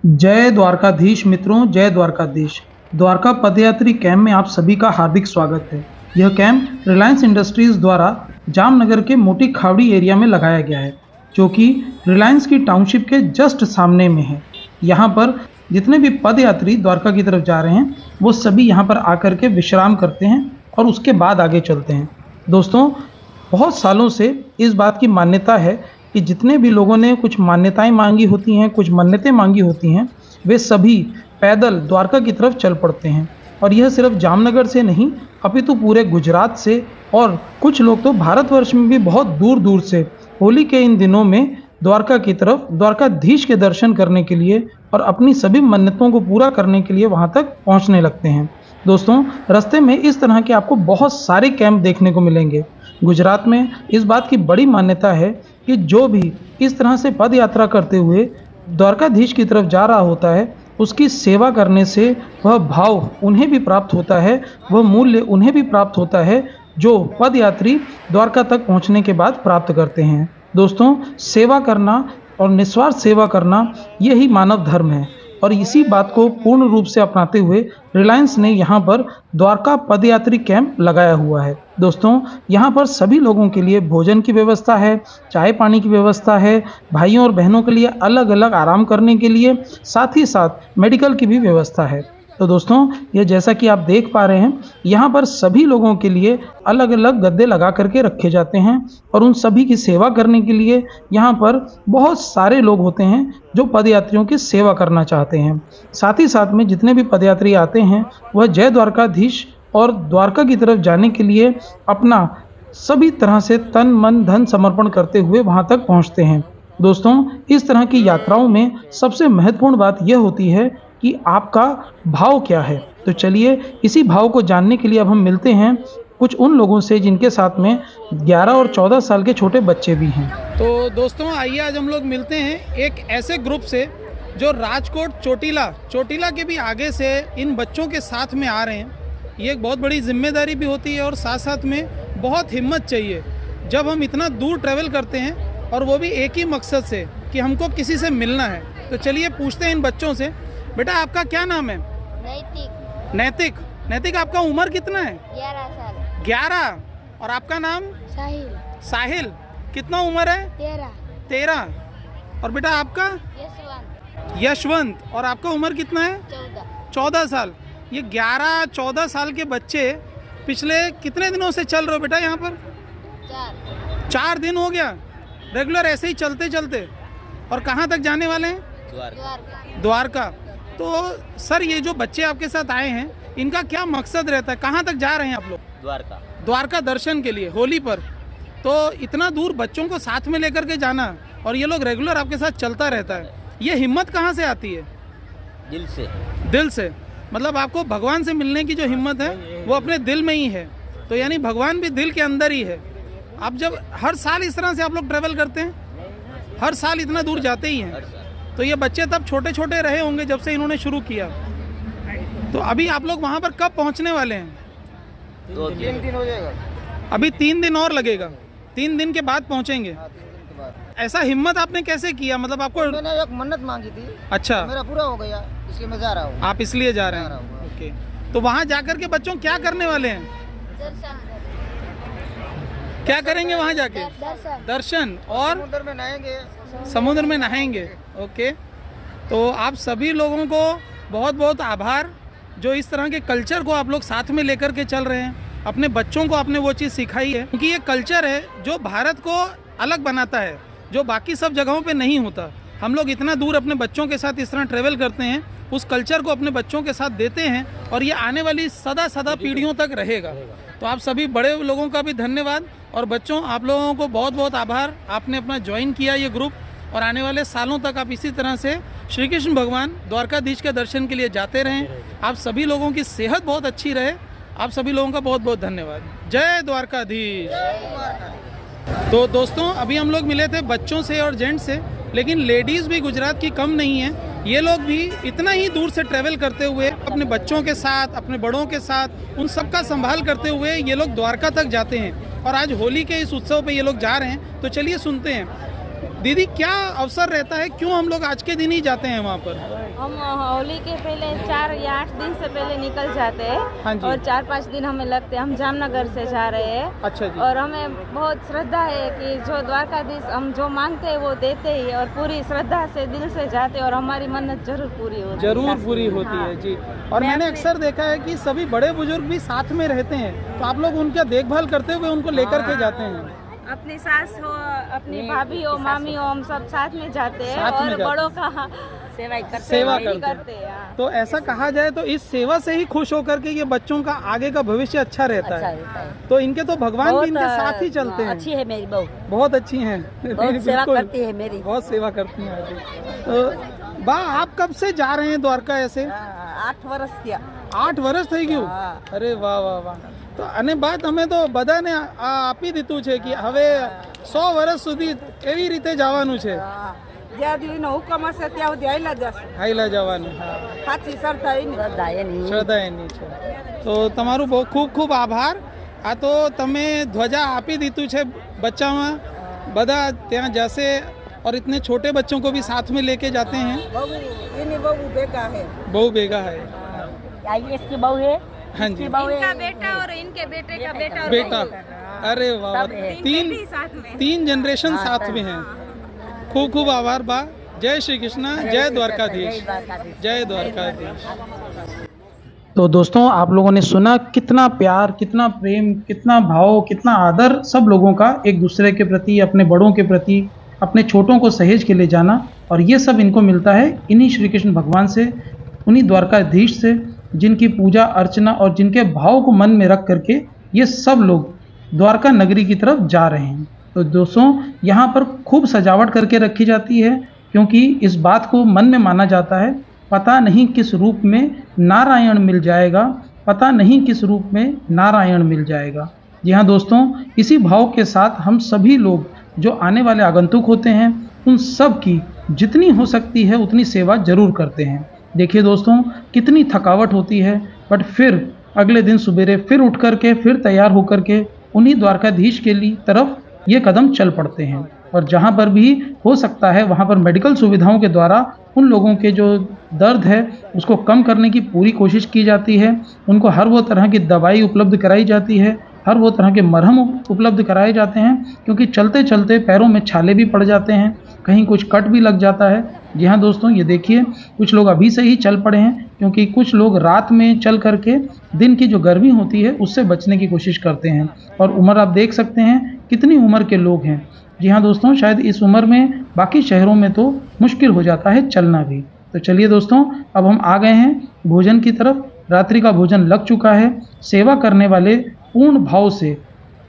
जय द्वारकाधीश मित्रों, जय द्वारकाधीश। द्वारका पदयात्री कैंप में आप सभी का हार्दिक स्वागत है। यह कैंप रिलायंस इंडस्ट्रीज द्वारा जामनगर के मोटी खावड़ी एरिया में लगाया गया है, जो कि रिलायंस की टाउनशिप के जस्ट सामने में है। यहाँ पर जितने भी पदयात्री द्वारका की तरफ जा रहे हैं, वो सभी यहाँ पर आकर के विश्राम करते हैं और उसके बाद आगे चलते हैं। दोस्तों, बहुत सालों से इस बात की मान्यता है कि जितने भी लोगों ने कुछ मान्यताएं मांगी होती हैं, कुछ मन्नतें मांगी होती हैं, वे सभी पैदल द्वारका की तरफ चल पड़ते हैं। और यह सिर्फ जामनगर से नहीं, अपितु पूरे गुजरात से और कुछ लोग तो भारतवर्ष में भी बहुत दूर दूर से होली के इन दिनों में द्वारका की तरफ द्वारकाधीश के दर्शन करने के लिए और अपनी सभी मन्नतों को पूरा करने के लिए वहां तक पहुंचने लगते हैं। दोस्तों, रास्ते में इस तरह के आपको बहुत सारे कैंप देखने को मिलेंगे। गुजरात में इस बात की बड़ी मान्यता है कि जो भी इस तरह से पद यात्रा करते हुए द्वारकाधीश की तरफ जा रहा होता है, उसकी सेवा करने से वह भाव उन्हें भी प्राप्त होता है, वह मूल्य उन्हें भी प्राप्त होता है जो पद यात्री द्वारका तक पहुंचने के बाद प्राप्त करते हैं। दोस्तों, सेवा करना और निस्वार्थ सेवा करना यही मानव धर्म है और इसी बात को पूर्ण रूप से अपनाते हुए रिलायंस ने यहाँ पर द्वारका पदयात्री कैंप लगाया हुआ है। दोस्तों, यहाँ पर सभी लोगों के लिए भोजन की व्यवस्था है, चाय पानी की व्यवस्था है, भाइयों और बहनों के लिए अलग अलग आराम करने के लिए, साथ ही साथ मेडिकल की भी व्यवस्था है। तो दोस्तों, ये जैसा कि आप देख पा रहे हैं, यहाँ पर सभी लोगों के लिए अलग अलग गद्दे लगा करके रखे जाते हैं और उन सभी की सेवा करने के लिए यहाँ पर बहुत सारे लोग होते हैं जो पदयात्रियों की सेवा करना चाहते हैं। साथ ही साथ में जितने भी पदयात्री आते हैं, वह जय द्वारकाधीश और द्वारका की तरफ जाने के लिए अपना सभी तरह से तन मन धन समर्पण करते हुए वहाँ तक पहुँचते हैं। दोस्तों, इस तरह की यात्राओं में सबसे महत्वपूर्ण बात यह होती है कि आपका भाव क्या है। तो चलिए, इसी भाव को जानने के लिए अब हम मिलते हैं कुछ उन लोगों से जिनके साथ में 11 और 14 साल के छोटे बच्चे भी हैं। तो दोस्तों, आइए आज हम लोग मिलते हैं एक ऐसे ग्रुप से जो राजकोट चोटीला के भी आगे से इन बच्चों के साथ में आ रहे हैं। ये एक बहुत बड़ी जिम्मेदारी भी होती है और साथ साथ में बहुत हिम्मत चाहिए जब हम इतना दूर ट्रैवल करते हैं, और वो भी एक ही मकसद से कि हमको किसी से मिलना है। तो चलिए पूछते हैं इन बच्चों से। बेटा, आपका क्या नाम है? नैतिक। नैतिक, आपका उम्र कितना है? 11 साल। 11। और आपका नाम? साहिल। कितना उम्र है? 13। और बेटा आपका? यशवंत। और आपका उम्र कितना है? 14 साल। ये 11-14 साल के बच्चे पिछले कितने दिनों से चल रहे हो बेटा यहाँ पर? 4 दिन हो गया रेगुलर ऐसे ही चलते चलते। और कहाँ तक जाने वाले हैं? द्वारका। तो सर, ये जो बच्चे आपके साथ आए हैं, इनका क्या मकसद रहता है? कहाँ तक जा रहे हैं आप लोग? द्वारका दर्शन के लिए होली पर। तो इतना दूर बच्चों को साथ में लेकर के जाना, और ये लोग रेगुलर आपके साथ चलता रहता है, ये हिम्मत कहाँ से आती है? दिल से। मतलब आपको भगवान से मिलने की जो हिम्मत है वो अपने दिल में ही है। तो यानी भगवान भी दिल के अंदर ही है। आप जब हर साल इस तरह से आप लोग ट्रेवल करते हैं, हर साल इतना दूर जाते ही हैं, तो ये बच्चे तब छोटे छोटे रहे होंगे जब से इन्होंने शुरू किया। तो अभी आप लोग वहाँ पर कब पहुँचने वाले हैं? 3 दिन हो जाएगा। अभी 3 दिन और लगेगा। 3 दिन के बाद पहुँचेंगे। ऐसा हिम्मत आपने कैसे किया? मतलब आपको? मैंने एक मन्नत मांगी थी। अच्छा। तो मेरा पूरा हो गया, इसलिए मैं जा रहा हूँ। आप इसलिए जा रहे हैं? ओके। तो वहाँ जाकर के बच्चों क्या करने वाले हैं? क्या करेंगे वहाँ जाके? दर्शन। और समुद्र में नहाएंगे। ओके। तो आप सभी लोगों को बहुत बहुत आभार, जो इस तरह के कल्चर को आप लोग साथ में लेकर के चल रहे हैं। अपने बच्चों को आपने वो चीज़ सिखाई है, क्योंकि ये कल्चर है जो भारत को अलग बनाता है, जो बाकी सब जगहों पे नहीं होता। हम लोग इतना दूर अपने बच्चों के साथ इस तरह ट्रेवल करते हैं, उस कल्चर को अपने बच्चों के साथ देते हैं, और ये आने वाली सदा पीढ़ियों तक रहेगा। तो आप सभी बड़े लोगों का भी धन्यवाद, और बच्चों, आप लोगों को बहुत बहुत आभार, आपने अपना ज्वाइन किया ये ग्रुप, और आने वाले सालों तक आप इसी तरह से श्री कृष्ण भगवान द्वारकाधीश के दर्शन के लिए जाते रहें। आप सभी लोगों की सेहत बहुत अच्छी रहे। आप सभी लोगों का बहुत बहुत धन्यवाद। जय द्वारकाधीश। तो दोस्तों, अभी हम लोग मिले थे बच्चों से और जेंट्स से, लेकिन लेडीज़ भी गुजरात की कम नहीं है। ये लोग भी इतना ही दूर से ट्रैवल करते हुए अपने बच्चों के साथ, अपने बड़ों के साथ, उन सब का संभाल करते हुए ये लोग द्वारका तक जाते हैं। और आज होली के इस उत्सव पे ये लोग जा रहे हैं। तो चलिए सुनते हैं। दीदी क्या अवसर रहता है, क्यों हम लोग आज के दिन ही जाते हैं वहाँ पर? हम होली के पहले 4 या 8 दिन से पहले निकल जाते हैं। हाँ जी। और 4-5 दिन हमें लगते हैं। हम जामनगर से जा रहे हैं। अच्छा जी। और हमें बहुत श्रद्धा है कि जो द्वारकाधीश हम जो मांगते हैं वो देते ही, और पूरी श्रद्धा से दिल से जाते हैं और हमारी मन्नत जरूर पूरी होती है। जरूर पूरी होती है जी। और मैंने अक्सर देखा है कि सभी बड़े बुजुर्ग भी साथ में रहते हैं, तो आप लोग उनका देखभाल करते हुए उनको लेकर के जाते हैं? अपनी सास हो, अपनी भाभी हो, मामी हो, हम सब साथ में जाते हैं साथ में और जाते बड़ों का सेवा करते हैं। हैं। तो ऐसा कहा जाए तो इस सेवा से ही खुश होकर के ये बच्चों का आगे का भविष्य अच्छा रहता है। तो इनके तो भगवान भी इनके साथ ही चलते हैं। अच्छी है मेरी बहू, बहुत अच्छी हैं। बहुत सेवा बिल्कुल। करती है मेरी। बहुत सेवा करती हैं आगे। तो बा आप कब से जा रहे हैं द्वारका ऐसे? 8 વર્ષ થયા। 8 વર્ષ થઈ ગયું? અરે વાહ વાહ વાહ। તો અને બાત અમે તો બધાને આપી દીધું છે કે હવે 100 વર્ષ સુધી એવી રીતે જવાનું છે। જ્યાં દીનો હુકમ હશે ત્યાં સુધી આયલા જશું। હાઈલા જવાનું। સાચી શ્રદ્ધા એની। શ્રદ્ધા એની છે। તો તમારું બહુ ખૂબ ખૂબ આભાર। આ તો તમે ધ્વજા આપી દીધું છે બચ્ચામાં, બધા ત્યાં જશે और इतने छोटे बच्चों को भी साथ में लेके जाते हैं। બહુ એની બહુ ભેગા है। बहु बेगा है। इसकी बहू है। हाँ जी। इनका बेटा और इनके बेटे का बेटा और बेटा, अरे वाह, तीन जनरेशन साथ में हैं। खूब खूब आभार बा। जय श्री कृष्णा, जय द्वारकाधीश, जय द्वारकाधीश। तो दोस्तों, आप लोगों ने सुना कितना प्यार, कितना प्रेम, कितना भाव, कितना आदर सब लोगों का एक दूसरे के प्रति, अपने बड़ों के प्रति, अपने छोटों को सहेज के ले जाना। और ये सब इनको मिलता है इन्हीं श्री कृष्ण भगवान से, उन्हीं द्वारकाधीश से, जिनकी पूजा अर्चना और जिनके भाव को मन में रख करके ये सब लोग द्वारका नगरी की तरफ जा रहे हैं। तो दोस्तों, यहाँ पर खूब सजावट करके रखी जाती है, क्योंकि इस बात को मन में माना जाता है, पता नहीं किस रूप में नारायण मिल जाएगा, पता नहीं किस रूप में नारायण मिल जाएगा। जी हाँ दोस्तों, इसी भाव के साथ हम सभी लोग जो आने वाले आगंतुक होते हैं उन सब की जितनी हो सकती है उतनी सेवा जरूर करते हैं। देखिए दोस्तों, कितनी थकावट होती है, बट फिर अगले दिन सवेरे फिर उठ करके फिर तैयार होकर के उन्हीं द्वारकाधीश के लिए तरफ ये कदम चल पड़ते हैं। और जहाँ पर भी हो सकता है वहाँ पर मेडिकल सुविधाओं के द्वारा उन लोगों के जो दर्द है उसको कम करने की पूरी कोशिश की जाती है। उनको हर वो तरह की दवाई उपलब्ध कराई जाती है, हर वो तरह के मरहम उपलब्ध कराए जाते हैं, क्योंकि चलते चलते पैरों में छाले भी पड़ जाते हैं, कहीं कुछ कट भी लग जाता है। जी हाँ दोस्तों, ये देखिए कुछ लोग अभी से ही चल पड़े हैं, क्योंकि कुछ लोग रात में चल करके दिन की जो गर्मी होती है उससे बचने की कोशिश करते हैं। और उम्र आप देख सकते हैं कितनी उम्र के लोग हैं। जी हाँ दोस्तों, शायद इस उम्र में बाकी शहरों में तो मुश्किल हो जाता है चलना भी। तो चलिए दोस्तों, अब हम आ गए हैं भोजन की तरफ। रात्रि का भोजन लग चुका है। सेवा करने वाले पूर्ण भाव से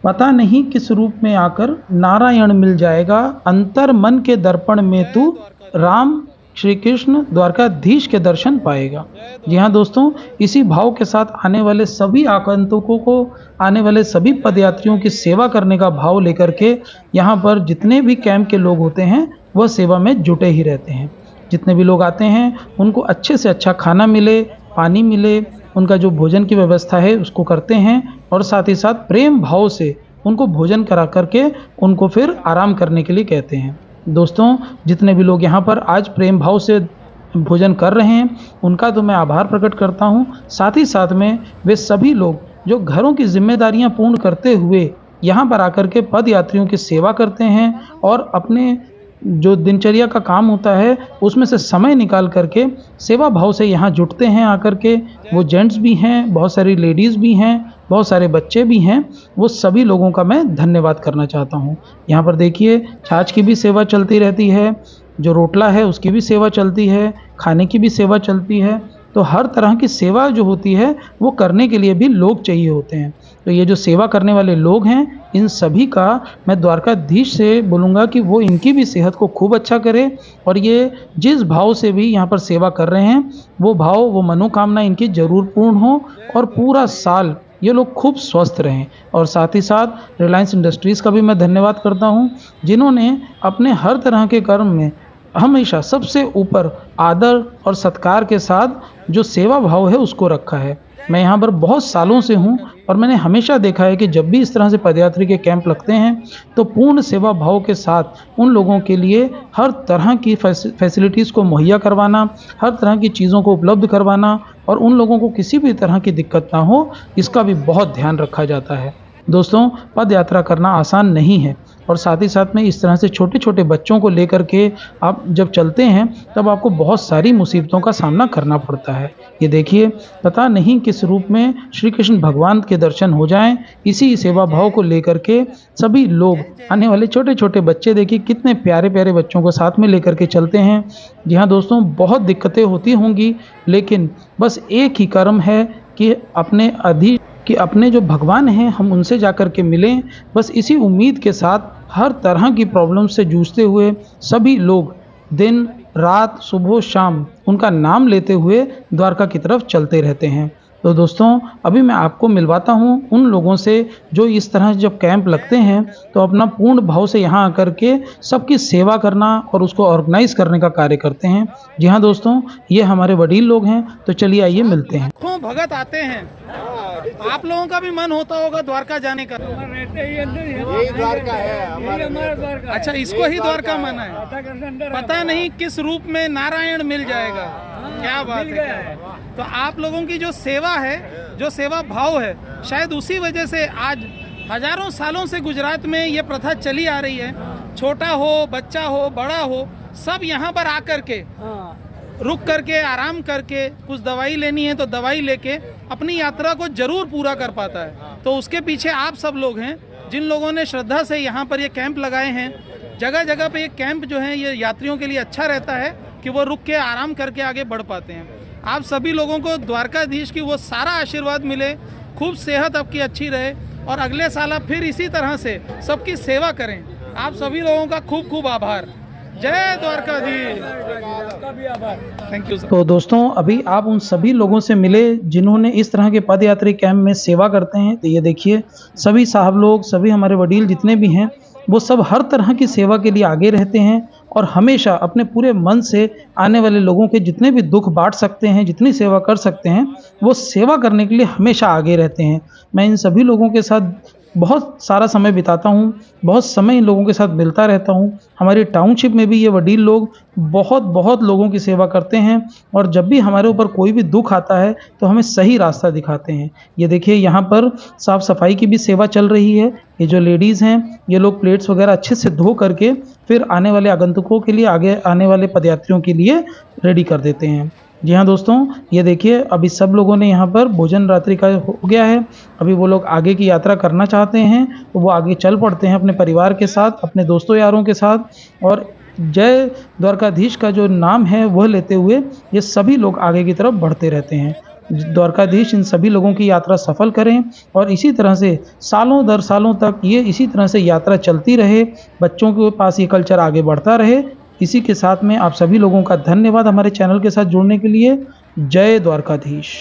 पता नहीं किस रूप में आकर नारायण मिल जाएगा, अंतर मन के दर्पण में तू राम श्री कृष्ण द्वारकाधीश के दर्शन पाएगा। जी हाँ दोस्तों, इसी भाव के साथ आने वाले सभी आगंतुकों को, आने वाले सभी पदयात्रियों की सेवा करने का भाव लेकर के यहाँ पर जितने भी कैंप के लोग होते हैं वह सेवा में जुटे ही रहते हैं। जितने भी लोग आते हैं उनको अच्छे से अच्छा खाना मिले, पानी मिले, उनका जो भोजन की व्यवस्था है उसको करते हैं, और साथ ही साथ प्रेम भाव से उनको भोजन करा करके उनको फिर आराम करने के लिए कहते हैं। दोस्तों, जितने भी लोग यहाँ पर आज प्रेम भाव से भोजन कर रहे हैं उनका तो मैं आभार प्रकट करता हूँ। साथ ही साथ में वे सभी लोग जो घरों की जिम्मेदारियाँ पूर्ण करते हुए यहाँ पर आकर के पद यात्रियों की सेवा करते हैं और अपने जो दिनचर्या का काम होता है उसमें से समय निकाल करके सेवा भाव से यहाँ जुटते हैं आकर के। वो जेंट्स भी हैं, बहुत सारी लेडीज़ भी हैं, बहुत सारे बच्चे भी हैं। वो सभी लोगों का मैं धन्यवाद करना चाहता हूँ। यहाँ पर देखिए छाछ की भी सेवा चलती रहती है, जो रोटला है उसकी भी सेवा चलती है, खाने की भी सेवा चलती है। तो हर तरह की सेवा जो होती है वो करने के लिए भी लोग चाहिए होते हैं। तो ये जो सेवा करने वाले लोग हैं इन सभी का मैं द्वारकाधीश से बोलूँगा कि वो इनकी भी सेहत को खूब अच्छा करे, और ये जिस भाव से भी यहाँ पर सेवा कर रहे हैं वो भाव, वो मनोकामना इनकी ज़रूर पूर्ण हो और पूरा साल ये लोग खूब स्वस्थ रहें। और साथ ही साथ रिलायंस इंडस्ट्रीज़ का भी मैं धन्यवाद करता हूँ, जिन्होंने अपने हर तरह के कर्म में हमेशा सबसे ऊपर आदर और सत्कार के साथ जो सेवा भाव है उसको रखा है। मैं यहाँ पर बहुत सालों से हूँ और मैंने हमेशा देखा है कि जब भी इस तरह से पदयात्री के कैंप लगते हैं तो पूर्ण सेवा भाव के साथ उन लोगों के लिए हर तरह की फैसिलिटीज़ को मुहैया करवाना, हर तरह की चीज़ों को उपलब्ध करवाना और उन लोगों को किसी भी तरह की दिक्कत ना हो, इसका भी बहुत ध्यान रखा जाता है। दोस्तों, पद यात्रा करना आसान नहीं है और साथ ही साथ में इस तरह से छोटे छोटे बच्चों को लेकर के आप जब चलते हैं तब आपको बहुत सारी मुसीबतों का सामना करना पड़ता है। ये देखिए, पता नहीं किस रूप में श्री कृष्ण भगवान के दर्शन हो जाएं, इसी सेवा भाव को लेकर के सभी लोग आने वाले छोटे छोटे बच्चे देखिए कितने प्यारे प्यारे बच्चों को साथ में लेकर के चलते हैं। जी हाँ दोस्तों, बहुत दिक्कतें होती होंगी, लेकिन बस एक ही कर्म है कि अपने जो भगवान हैं हम उनसे जाकर के मिलें। बस इसी उम्मीद के साथ हर तरह की प्रॉब्लम से जूझते हुए सभी लोग दिन रात सुबह शाम उनका नाम लेते हुए द्वारका की तरफ चलते रहते हैं। तो दोस्तों, अभी मैं आपको मिलवाता हूं उन लोगों से जो इस तरह जब कैंप लगते हैं तो अपना पूर्ण भाव से यहाँ आकर के सबकी सेवा करना और उसको ऑर्गेनाइज करने का कार्य करते हैं। जी हाँ दोस्तों, ये हमारे वडील लोग हैं, तो चलिए आइए मिलते हैं। लाखों भगत आते हैं, आप लोगों का भी मन होता होगा द्वारका जाने का। यही द्वारका है, हमारा द्वारका। अच्छा, इसको ही द्वारका माना है। पता नहीं किस रूप में नारायण मिल जाएगा। क्या बात है। तो आप लोगों की जो सेवा है, जो सेवा भाव है, शायद उसी वजह से आज हजारों सालों से गुजरात में ये प्रथा चली आ रही है। छोटा हो, बच्चा हो, बड़ा हो, सब यहाँ पर आकर के रुक करके आराम करके कुछ दवाई लेनी है तो दवाई लेके अपनी यात्रा को जरूर पूरा कर पाता है। तो उसके पीछे आप सब लोग हैं जिन लोगों ने श्रद्धा से यहाँ पर ये कैंप लगाए हैं। जगह जगह पे ये कैंप जो है ये यात्रियों के लिए अच्छा रहता है कि वो रुक के आराम करके आगे बढ़ पाते हैं। आप सभी लोगों को द्वारकाधीश की वो सारा आशीर्वाद मिले, खूब सेहत आपकी अच्छी रहे और अगले साल आप फिर इसी तरह से सबकी सेवा करें। आप सभी लोगों का खूब खूब आभार। जय द्वारकाधीश। Thank you sir. तो दोस्तों, अभी आप उन सभी लोगों से मिले जिन्होंने इस तरह के पदयात्री कैंप में सेवा करते हैं। तो ये देखिए, सभी साहब लोग, सभी हमारे वडील जितने भी हैं, वो सब हर तरह की सेवा के लिए आगे रहते हैं और हमेशा अपने पूरे मन से आने वाले लोगों के जितने भी दुख बांट सकते हैं, जितनी सेवा कर सकते हैं, वो सेवा करने के लिए हमेशा आगे रहते हैं। मैं इन सभी लोगों के साथ बहुत सारा समय बिताता हूँ, बहुत समय इन लोगों के साथ मिलता रहता हूँ। हमारी टाउनशिप में भी ये वडील लोग बहुत लोगों की सेवा करते हैं और जब भी हमारे ऊपर कोई भी दुख आता है तो हमें सही रास्ता दिखाते हैं। ये देखिए, यहाँ पर साफ़ सफाई की भी सेवा चल रही है। ये जो लेडीज़ हैं, ये लोग प्लेट्स वगैरह अच्छे से धो करके फिर आने वाले आगंतुकों के लिए, आगे आने वाले पदयात्रियों के लिए रेडी कर देते हैं। जी हाँ दोस्तों, ये देखिए, अभी सब लोगों ने यहाँ पर भोजन रात्रि का हो गया है। अभी वो लोग आगे की यात्रा करना चाहते हैं तो वो आगे चल पड़ते हैं अपने परिवार के साथ, अपने दोस्तों यारों के साथ, और जय द्वारकाधीश का जो नाम है वह लेते हुए ये सभी लोग आगे की तरफ बढ़ते रहते हैं। द्वारकाधीश इन सभी लोगों की यात्रा सफल करें और इसी तरह से सालों दर सालों तक ये इसी तरह से यात्रा चलती रहे, बच्चों के पास ये कल्चर आगे बढ़ता रहे। इसी के साथ में आप सभी लोगों का धन्यवाद हमारे चैनल के साथ जुड़ने के लिए। जय द्वारकाधीश।